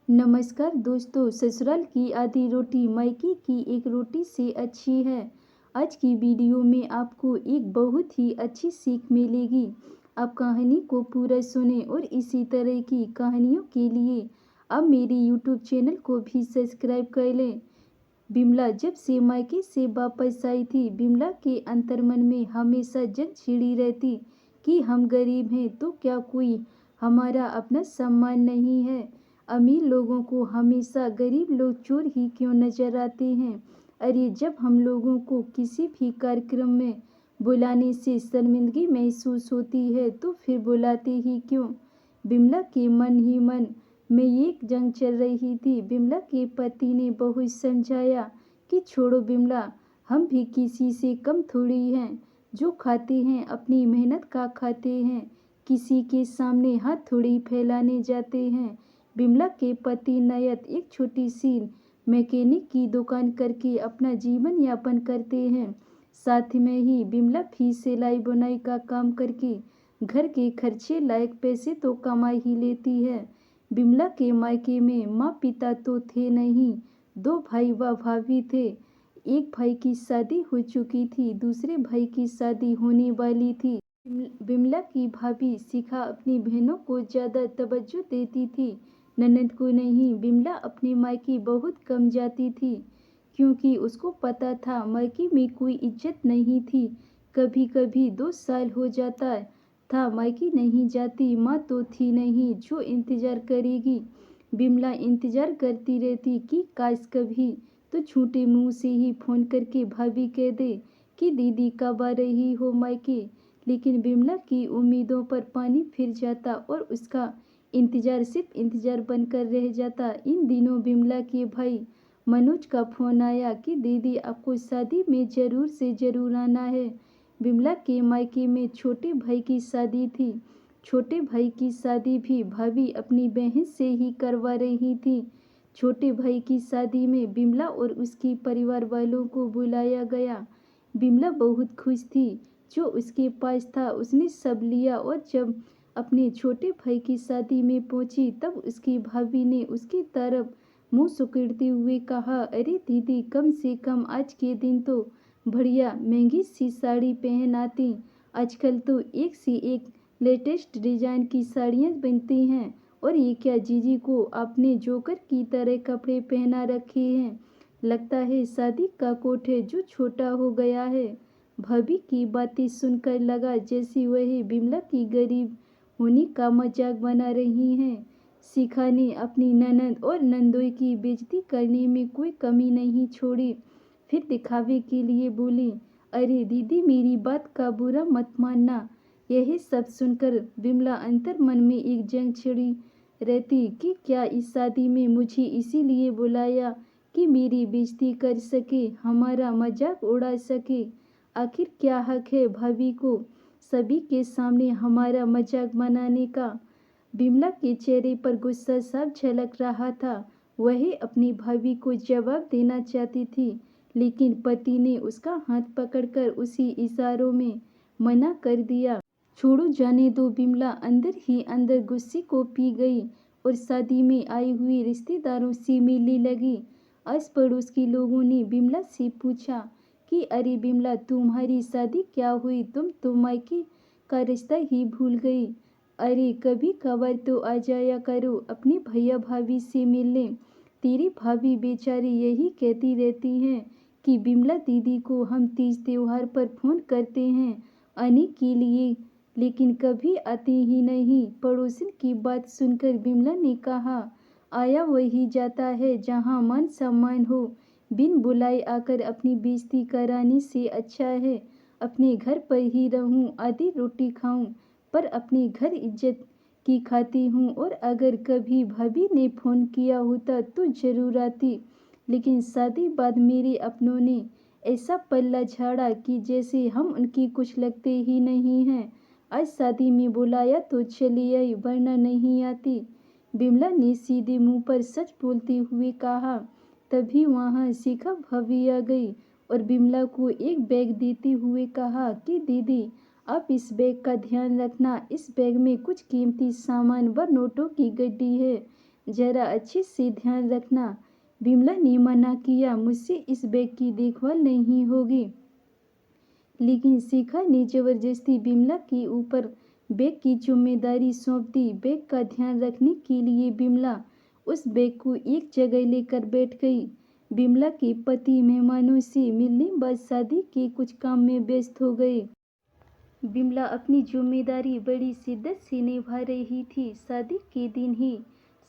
नमस्कार दोस्तों, ससुराल की आधी रोटी मायके की एक रोटी से अच्छी है। आज की वीडियो में आपको एक बहुत ही अच्छी सीख मिलेगी। आप कहानी को पूरा सुने और इसी तरह की कहानियों के लिए आप मेरे यूट्यूब चैनल को भी सब्सक्राइब कर लें। बिमला जब से मायके से वापस आई थी, बिमला के अंतर्मन में हमेशा जंग छिड़ी रहती कि हम गरीब हैं तो क्या कोई हमारा अपना सम्मान नहीं है। अमीर लोगों को हमेशा गरीब लोग चोर ही क्यों नजर आते हैं। अरे जब हम लोगों को किसी भी कार्यक्रम में बुलाने से शर्मिंदगी महसूस होती है तो फिर बुलाते ही क्यों। बिमला के मन ही मन में एक जंग चल रही थी। बिमला के पति ने बहुत समझाया कि छोड़ो बिमला, हम भी किसी से कम थोड़ी हैं। जो खाते हैं अपनी मेहनत का खाते हैं, किसी के सामने हाथ थोड़ी फैलाने जाते हैं। बिमला के पति नयत एक छोटी सी मैकेनिक की दुकान करके अपना जीवन यापन करते हैं। साथ में ही बिमला भी सिलाई बुनाई का काम करके घर के खर्चे लायक पैसे तो कमा ही लेती है। बिमला के मायके में माँ पिता तो थे नहीं, दो भाई व भाभी थे। एक भाई की शादी हो चुकी थी, दूसरे भाई की शादी होने वाली थी। बिमला की भाभी शिखा अपनी बहनों को ज़्यादा तवज्जो देती थी, ननद को नहीं। बिमला अपने मायके बहुत कम जाती थी क्योंकि उसको पता था मायके में कोई इज्जत नहीं थी। कभी कभी 2 साल हो जाता था मायके नहीं जाती। माँ तो थी नहीं जो इंतजार करेगी। बिमला इंतजार करती रहती कि काश कभी तो झूठे मुंह से ही फोन करके भाभी कह दे कि दीदी कब आ रही हो मायके। लेकिन बिमला की उम्मीदों पर पानी फिर जाता और उसका इंतजार सिर्फ इंतजार बनकर रह जाता। इन दिनों बिमला के भाई मनोज का फोन आया कि दीदी आपको शादी में जरूर से जरूर आना है। बिमला के मायके में छोटे भाई की शादी थी। छोटे भाई की शादी भी भाभी अपनी बहन से ही करवा रही थी। छोटे भाई की शादी में बिमला और उसकी परिवार वालों को बुलाया गया। बिमला बहुत खुश थी। जो उसके पास था उसने सब लिया और जब अपने छोटे भाई की शादी में पहुंची तब उसकी भाभी ने उसकी तरफ मुंह सुकुड़ते हुए कहा, अरे दीदी, कम से कम आज के दिन तो बढ़िया महंगी सी साड़ी पहन आती। आजकल तो एक से एक लेटेस्ट डिजाइन की साड़ियाँ बनती हैं। और ये क्या जीजी को आपने जोकर की तरह कपड़े पहना रखे हैं। लगता है शादी का कोट है जो छोटा हो गया है। भाभी की बातें सुनकर लगा जैसे वह बिमला की गरीब होने का मजाक बना रही हैं। शिखा ने अपनी ननद और नंदोई की बेइज्जती करने में कोई कमी नहीं छोड़ी। फिर दिखावे के लिए बोली, अरे दीदी, मेरी बात का बुरा मत मानना। यही सब सुनकर बिमला अंतर मन में एक जंग छिड़ी रहती कि क्या इस शादी में मुझे इसीलिए बुलाया कि मेरी बेइज्जती कर सके, हमारा मजाक उड़ा सके। आखिर क्या हक है भाभी को सभी के सामने हमारा मजाक बनाने का। बिमला के चेहरे पर गुस्सा साफ झलक रहा था। वह अपनी भाभी को जवाब देना चाहती थी, लेकिन पति ने उसका हाथ पकड़कर उसी इशारों में मना कर दिया। छोड़ो, जाने दो। बिमला अंदर ही अंदर गुस्से को पी गई और शादी में आई हुई रिश्तेदारों से मिलने लगी। आस पड़ोस के लोगों ने बिमला से पूछा कि अरे बिमला, तुम्हारी शादी क्या हुई, तुम तो मायके का रिश्ता ही भूल गई। अरे कभी कभार तो आ जाया करो अपने भैया भाभी से मिलने। तेरी भाभी बेचारी यही कहती रहती हैं कि बिमला दीदी को हम तीज त्योहार पर फोन करते हैं आने के लिए, लेकिन कभी आते ही नहीं। पड़ोसन की बात सुनकर बिमला ने कहा, आया वही जाता है जहाँ मान सम्मान हो। बिन बुलाए आकर अपनी बेइज्जती कराने से अच्छा है अपने घर पर ही रहूं, आधी रोटी खाऊं, पर अपने घर इज्जत की खाती हूँ। और अगर कभी भाभी ने फ़ोन किया होता तो ज़रूर आती, लेकिन शादी बाद मेरे अपनों ने ऐसा पल्ला झाड़ा कि जैसे हम उनकी कुछ लगते ही नहीं हैं। आज शादी में बुलाया तो चली आई, वरना नहीं आती। बिमला ने सीधे मुंह पर सच बोलते हुए कहा। तभी वहां शिखा भाभी आ गई और बिमला को एक बैग देते हुए कहा कि दीदी, आप इस बैग का ध्यान रखना। इस बैग में कुछ कीमती सामान व नोटों की गड्डी है। जरा अच्छे से ध्यान रखना। बिमला ने मना किया, मुझसे इस बैग की देखभाल नहीं होगी। लेकिन शिखा ने जबरदस्ती बिमला के ऊपर बैग की जिम्मेदारी सौंप दी। बैग का ध्यान रखने के लिए बिमला उस बैग को एक जगह लेकर बैठ गई। बिमला के पति मेहमानों से मिलने बाद शादी के कुछ काम में व्यस्त हो गए। बिमला अपनी जिम्मेदारी बड़ी शिद्दत से निभा रही थी। शादी के दिन ही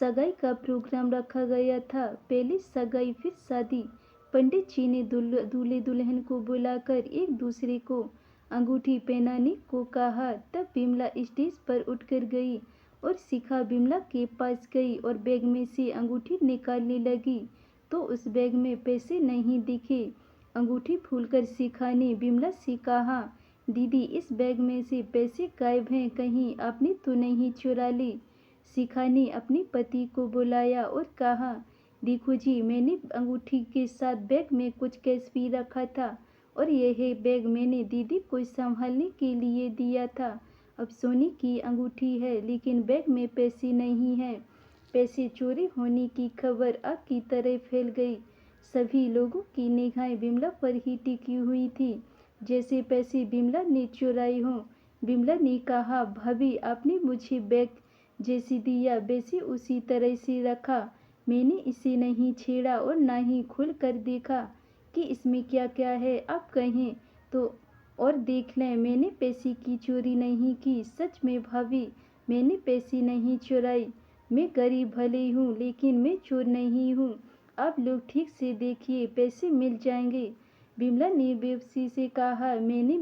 सगाई का प्रोग्राम रखा गया था। पहले सगाई फिर शादी। पंडित जी ने दूल्हे दुल्हन को बुलाकर एक दूसरे को अंगूठी पहनाने को कहा। तब बिमला स्टेज पर उठकर गई और शिखा बिमला के पास गई और बैग में से अंगूठी निकालने लगी तो उस बैग में पैसे नहीं दिखे। अंगूठी खोलकर शिखा ने बिमला से कहा, दीदी, इस बैग में से पैसे गायब हैं, कहीं आपने तो नहीं चुरा ली। शिखा ने अपने पति को बुलाया और कहा, देखो जी, मैंने अंगूठी के साथ बैग में कुछ कैश भी रखा था और यह बैग मैंने दीदी को संभालने के लिए दिया था। अब सोने की अंगूठी है लेकिन बैग में पैसे नहीं हैं। पैसे चोरी होने की खबर आग की तरह फैल गई। सभी लोगों की निगाहें बिमला पर ही टिकी हुई थी, जैसे पैसे बिमला ने चुराए हों। बिमला ने कहा, भाभी, आपने मुझे बैग जैसे दिया वैसे उसी तरह से रखा। मैंने इसे नहीं छेड़ा और ना ही खोल कर देखा कि इसमें क्या क्या है। आप कहें तो और देख लें, मैंने पैसे की चोरी नहीं की। सच में भाभी, मैंने पैसे नहीं चुराए। मैं गरीब भले हूँ लेकिन मैं चोर नहीं हूँ। आप लोग ठीक से देखिए, पैसे मिल जाएंगे। बिमला ने बेबसी से कहा, मैंने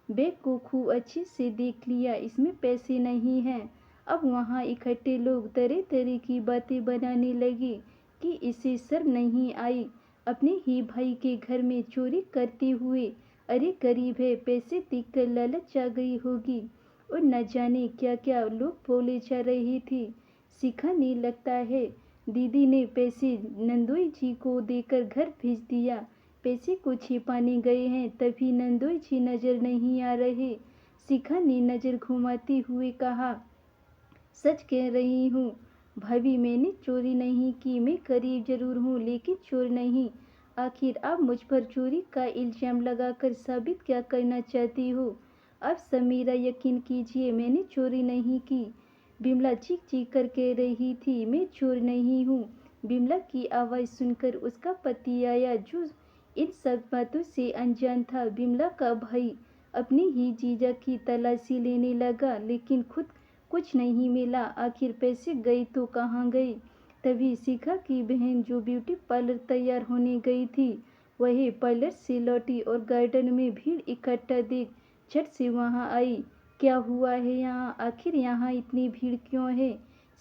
बैग को खूब अच्छे से देख लिया, इसमें पैसे नहीं हैं। अब वहाँ इकट्ठे लोग तरह तरह की बातें बनाने लगे कि इसे शर्म नहीं आई अपने ही भाई के घर में चोरी करते हुए। अरे गरीब है, पैसे देखकर लालच आ गई होगी और न जाने क्या क्या लोग बोले जा रहे थे। शिखा ने लगता है दीदी ने पैसे नंदोई जी को देकर घर भेज दिया। पैसे को छिपाने गए हैं तभी नंदोई जी नजर नहीं आ रहे। शिखा ने नजर घुमाते हुए कहा, सच कह रही हूँ भाभी, मैंने चोरी नहीं की। मैं गरीब जरूर हूँ लेकिन चोर नहीं। आखिर आप मुझ पर चोरी का इल्जाम लगाकर साबित क्या करना चाहती हो? आप सब मेरा यकीन कीजिए, मैंने चोरी नहीं की। बिमला चीख चीख कर कह रही थी, मैं चोर नहीं हूँ। बिमला की आवाज़ सुनकर उसका पति आया जो इन सब बातों से अनजान था। बिमला का भाई अपने ही जीजा की तलाशी लेने लगा लेकिन खुद कुछ नहीं मिला। आखिर पैसे गए तो कहाँ गए? तभी शिखा की बहन जो ब्यूटी पार्लर तैयार होने गई थी वह पार्लर से लौटी और गार्डन में भीड़ इकट्ठा देख झट से वहां आई। क्या हुआ है यहाँ? आखिर यहाँ इतनी भीड़ क्यों है?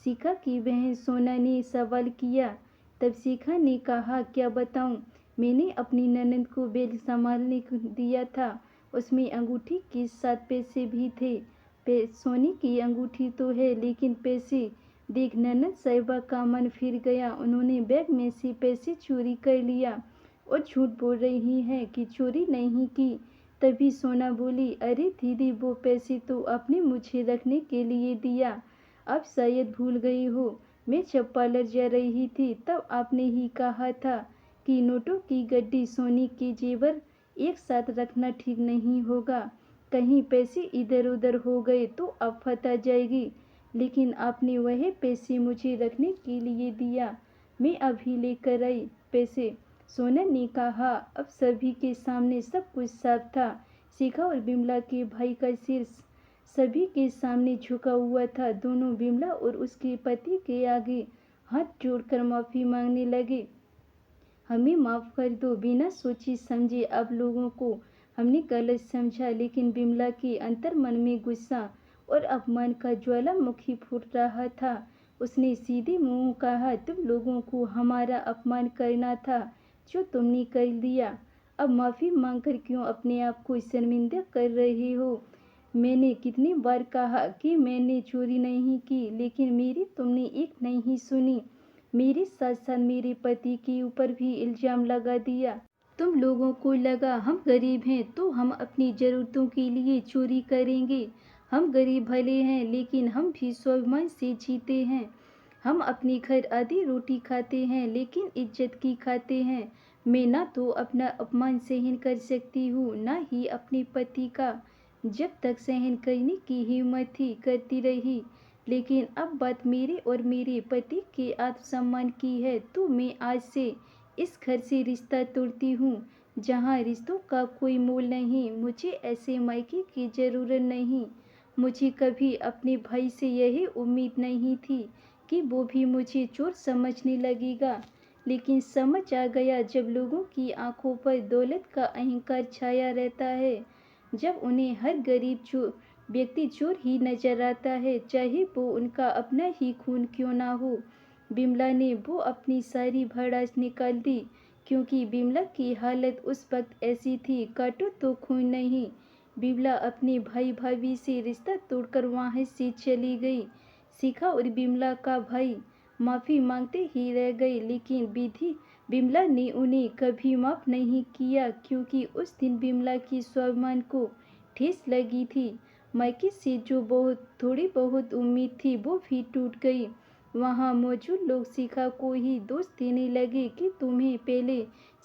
शिखा की बहन सोना ने सवाल किया। तब शिखा ने कहा, क्या बताऊँ, मैंने अपनी ननद को बैग संभालने को दिया था, उसमें अंगूठी के साथ पैसे भी थे। सोने की अंगूठी तो है लेकिन पैसे देख ननद साहिबा का मन फिर गया। उन्होंने बैग में से पैसे चोरी कर लिया और झूठ बोल रही हैं कि चोरी नहीं की। तभी सोना बोली, अरे दीदी, वो पैसे तो आपने मुझे रखने के लिए दिया। आप शायद भूल गई हो, मैं जब पार्लर जा रही थी तब आपने ही कहा था कि नोटों की गड्डी, सोने के जेवर एक साथ रखना ठीक नहीं होगा। कहीं पैसे इधर उधर हो गए तो आफत आ जाएगी। लेकिन आपने वह पैसे मुझे रखने के लिए दिया। मैं अभी लेकर आई पैसे। सोना ने कहा। अब सभी के सामने सब कुछ साफ था। शिखा और बिमला के भाई का सिर सभी के सामने झुका हुआ था। दोनों बिमला और उसके पति के आगे हाथ जोड़कर माफी मांगने लगे। हमें माफ़ कर दो, बिना सोचे समझे आप लोगों को हमने गलत समझा। लेकिन बिमला के अंतर्मन में गुस्सा और अपमान का ज्वालामुखी फूट रहा था। उसने सीधे मुंह कहा, तुम लोगों को हमारा अपमान करना था जो तुमने कर दिया। अब माफ़ी मांगकर क्यों अपने आप को शर्मिंदा कर रहे हो? मैंने कितनी बार कहा कि मैंने चोरी नहीं की लेकिन मेरी तुमने एक नहीं सुनी। मेरे साथ साथ मेरे पति के ऊपर भी इल्ज़ाम लगा दिया। तुम लोगों को लगा हम गरीब हैं तो हम अपनी ज़रूरतों के लिए चोरी करेंगे। हम गरीब भले हैं लेकिन हम भी स्वाभिमान से जीते हैं। हम अपने घर आधी रोटी खाते हैं लेकिन इज्जत की खाते हैं। मैं ना तो अपना अपमान सहन कर सकती हूँ ना ही अपने पति का। जब तक सहन करने की हिम्मत थी करती रही, लेकिन अब बात मेरे और मेरे पति के आत्मसम्मान की है तो मैं आज से इस घर से रिश्ता तोड़ती हूँ जहाँ रिश्तों का कोई मोल नहीं। मुझे ऐसे मायके की ज़रूरत नहीं। मुझे कभी अपने भाई से यही उम्मीद नहीं थी कि वो भी मुझे चोर समझने लगेगा, लेकिन समझ आ गया जब लोगों की आंखों पर दौलत का अहंकार छाया रहता है, जब उन्हें हर गरीब व्यक्ति चोर ही नजर आता है, चाहे वो उनका अपना ही खून क्यों ना हो। बिमला ने वो अपनी सारी भड़ास निकाल दी, क्योंकि बिमला की हालत उस वक्त ऐसी थी, काटो तो खून नहीं। बिमला अपने भाई भाभी से रिश्ता तोड़कर वहां से चली गई। शिखा और बिमला का भाई माफ़ी मांगते ही रह गए, लेकिन विधि बिमला ने उन्हें कभी माफ़ नहीं किया, क्योंकि उस दिन बिमला की स्वाभिमान को ठेस लगी थी। मायके से जो थोड़ी बहुत उम्मीद थी वो भी टूट गई। वहाँ मौजूद लोग शिखा को ही दोष देने लगे कि तुम्हें पहले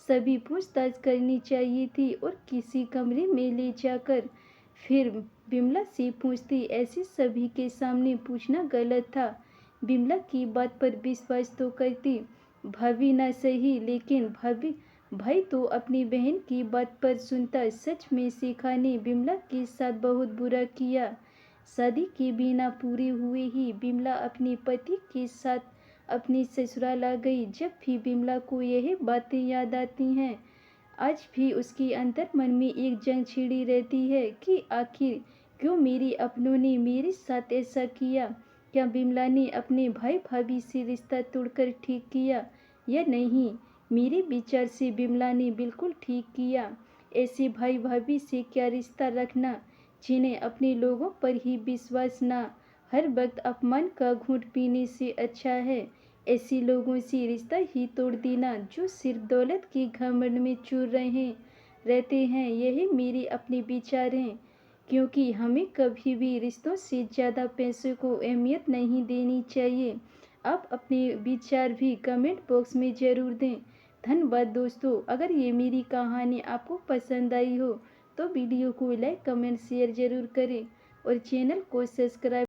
सभी पूछताछ करनी चाहिए थी और किसी कमरे में ले जाकर फिर बिमला से पूछती। ऐसे सभी के सामने पूछना गलत था। बिमला की बात पर विश्वास तो करती, भाभी ना सही, लेकिन भाई तो अपनी बहन की बात पर सुनता। सच में शिखा ने बिमला के साथ बहुत बुरा किया। शादी के बिना पूरे हुए ही बिमला अपने पति के साथ अपनी ससुराल आ गई। जब भी बिमला को यह बातें याद आती हैं, आज भी उसके अंतर मन में एक जंग छिड़ी रहती है कि आखिर क्यों मेरे अपनों ने मेरे साथ ऐसा किया। क्या बिमला ने अपने भाई भाभी से रिश्ता तोड़कर ठीक किया या नहीं? मेरे विचार से बिमला ने बिल्कुल ठीक किया। ऐसे भाई भाभी से क्या रिश्ता रखना जिन्हें अपने लोगों पर ही विश्वास ना, हर वक्त अपमान का घूंट पीने से अच्छा है ऐसे लोगों से रिश्ता ही तोड़ देना जो सिर्फ दौलत के घमंड में चूर रहते हैं। यही मेरे अपने विचार हैं, क्योंकि हमें कभी भी रिश्तों से ज़्यादा पैसों को अहमियत नहीं देनी चाहिए। आप अपने विचार भी कमेंट बॉक्स में ज़रूर दें। धन्यवाद दोस्तों। अगर ये मेरी कहानी आपको पसंद आई हो तो वीडियो को लाइक कमेंट शेयर ज़रूर करें और चैनल को सब्सक्राइब